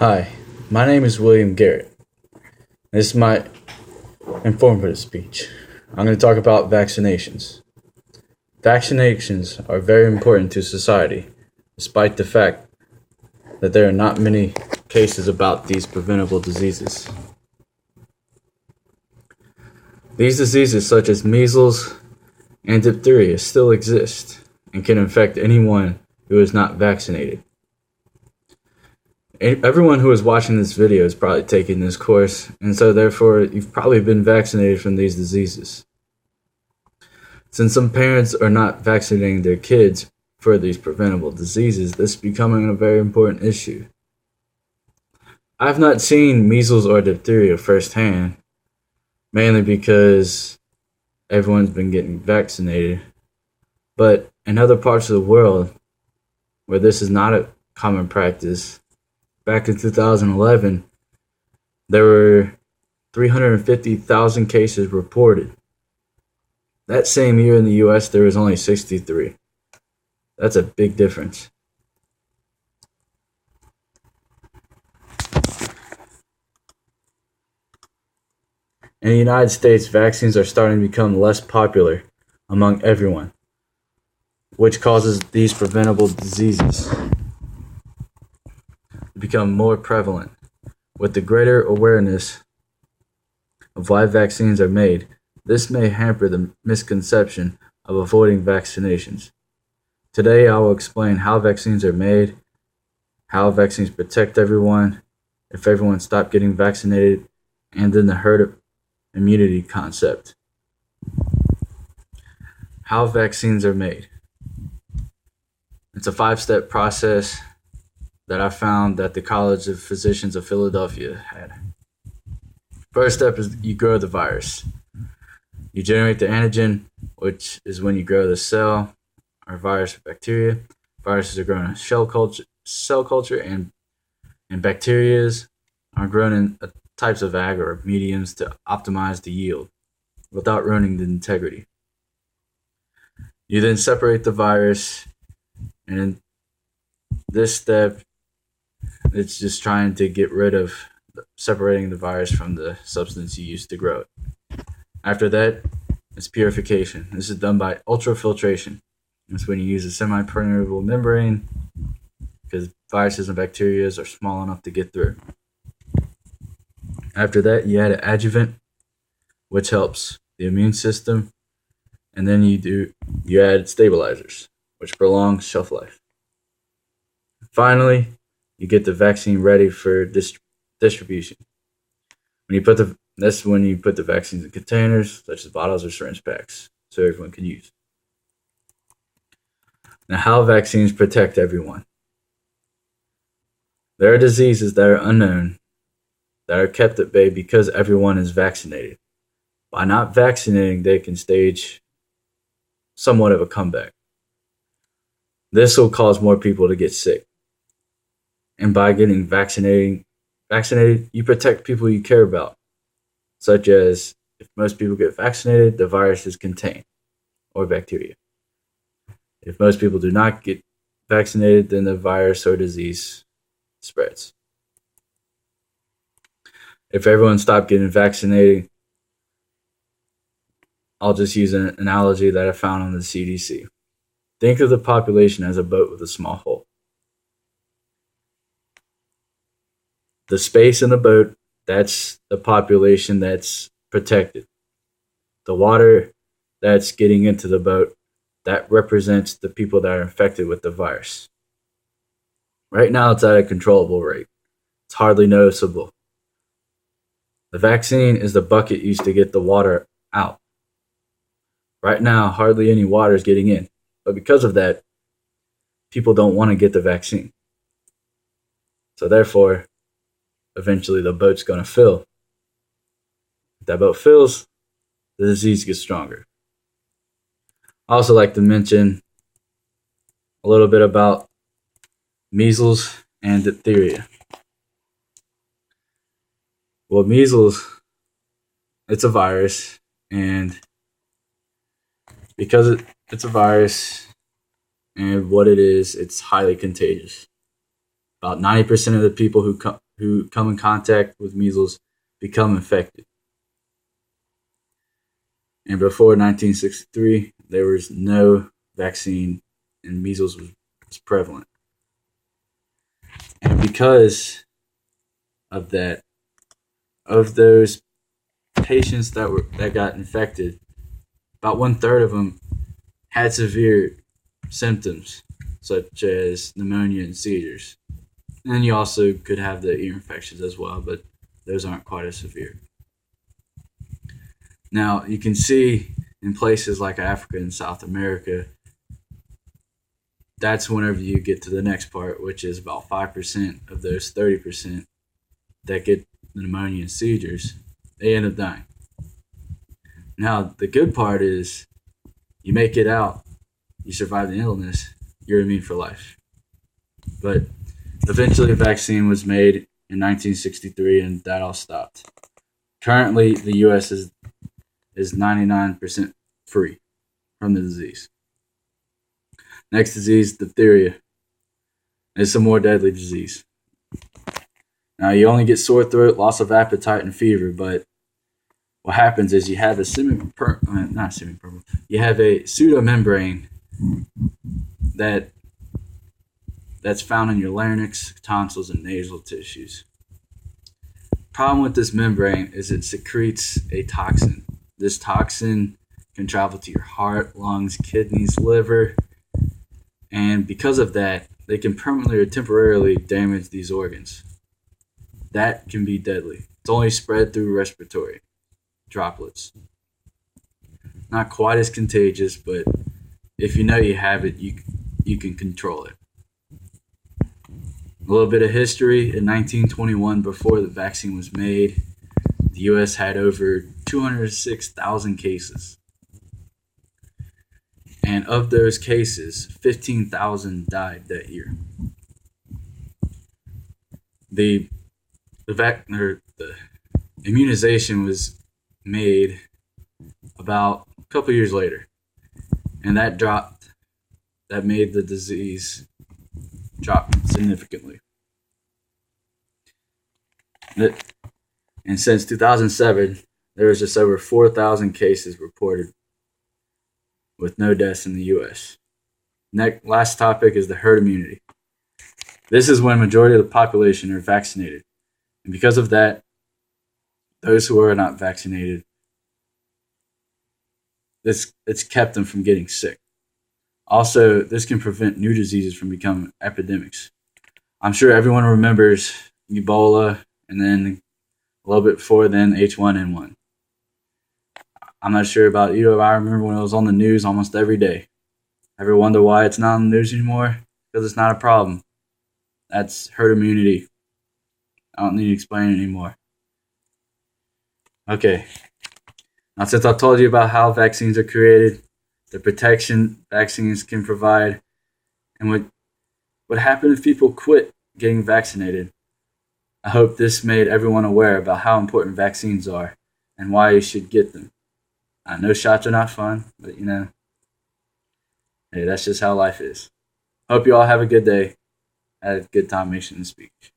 Hi, my name is William Garrett. This is my informative speech. I'm going to talk about vaccinations. Vaccinations are very important to society, despite the fact that there are not many cases about these preventable diseases. These diseases, such as measles and diphtheria, still exist and can infect anyone who is not vaccinated. Everyone who is watching this video is probably taking this course, and so therefore you've probably been vaccinated from these diseases. Since some parents are not vaccinating their kids for these preventable diseases, this is becoming a very important issue. I've not seen measles or diphtheria firsthand, mainly because everyone's been getting vaccinated. But in other parts of the world where this is not a common practice, back in 2011, there were 350,000 cases reported. That same year in the US, there was only 63. That's a big difference. In the United States, vaccines are starting to become less popular among everyone, which causes these preventable diseases to become more prevalent. With the greater awareness of why vaccines are made, this may hamper the misconception of avoiding vaccinations. Today, I will explain how vaccines are made, how vaccines protect everyone, if everyone stopped getting vaccinated, and then the herd immunity concept. How vaccines are made. It's a 5-step process that I found that the College of Physicians of Philadelphia had. First step is you grow the virus. You generate the antigen, which is when you grow the cell or virus or bacteria. Viruses are grown in cell culture, and bacteria are grown in types of agar or mediums to optimize the yield without ruining the integrity. You then separate the virus, and in this step, it's just trying to get rid of separating the virus from the substance you used to grow it. After that, it's purification. This is done by ultrafiltration. It's when you use a semi-permeable membrane because viruses and bacteria are small enough to get through. After that, you add an adjuvant, which helps the immune system, and then you add stabilizers, which prolong shelf life. Finally, you get the vaccine ready for distribution. That's when you put the vaccines in containers, such as bottles or syringe packs, so everyone can use. Now, how vaccines protect everyone. There are diseases that are unknown that are kept at bay because everyone is vaccinated. By not vaccinating, they can stage somewhat of a comeback. This will cause more people to get sick. And by getting vaccinated, you protect people you care about, such as if most people get vaccinated, the virus is contained, or bacteria. If most people do not get vaccinated, then the virus or disease spreads. If everyone stopped getting vaccinated, I'll just use an analogy that I found on the CDC. Think of the population as a boat with a small hull. The space in the boat, that's the population that's protected. The water that's getting into the boat, that represents the people that are infected with the virus. Right now, it's at a controllable rate. It's hardly noticeable. The vaccine is the bucket used to get the water out. Right now, hardly any water is getting in. But because of that, people don't want to get the vaccine. So therefore, eventually the boat's going to fill. If that boat fills, the disease gets stronger. I also like to mention a little bit about measles and diphtheria. Well, measles, it's a virus, and because it's a virus and what it is, it's highly contagious. About 90% of the people who who come in contact with measles become infected. And before 1963, there was no vaccine, and measles was prevalent. And because of that, of those patients that got infected, about 1/3 of them had severe symptoms such as pneumonia and seizures. And then you also could have the ear infections as well, but those aren't quite as severe. Now, you can see in places like Africa and South America, that's whenever you get to the next part, which is about 5% of those 30% that get pneumonia and seizures, they end up dying. Now, the good part is you make it out, you survive the illness, you're immune for life. But eventually, a vaccine was made in 1963, and that all stopped. Currently, the U.S. is 99% free from the disease. Next disease, diphtheria. It's a more deadly disease. Now, you only get sore throat, loss of appetite, and fever, but what happens is you have a you have a pseudomembrane that's found in your larynx, tonsils, and nasal tissues. Problem with this membrane is it secretes a toxin. This toxin can travel to your heart, lungs, kidneys, liver, and because of that, they can permanently or temporarily damage these organs. That can be deadly. It's only spread through respiratory droplets. Not quite as contagious, but if you know you have it, you can control it. A little bit of history. In 1921, before the vaccine was made, the U.S. had over 206,000 cases. And of those cases, 15,000 died that year. The immunization was made about a couple years later, and that made the disease drop significantly. And since 2007, there was just over 4,000 cases reported with no deaths in the U.S. Last topic is the herd immunity. This is when majority of the population are vaccinated. And because of that, those who are not vaccinated, it's kept them from getting sick. Also, this can prevent new diseases from becoming epidemics. I'm sure everyone remembers Ebola, and then a little bit before then, H1N1. I'm not sure about you, but I remember when it was on the news almost every day. Ever wonder why it's not on the news anymore? Because it's not a problem. That's herd immunity. I don't need to explain it anymore. Okay. Now, since I told you about how vaccines are created, the protection vaccines can provide, and what happened if people quit getting vaccinated, I hope this made everyone aware about how important vaccines are and why you should get them. I know shots are not fun, but hey, that's just how life is. Hope you all have a good day. I had a good time making the speech.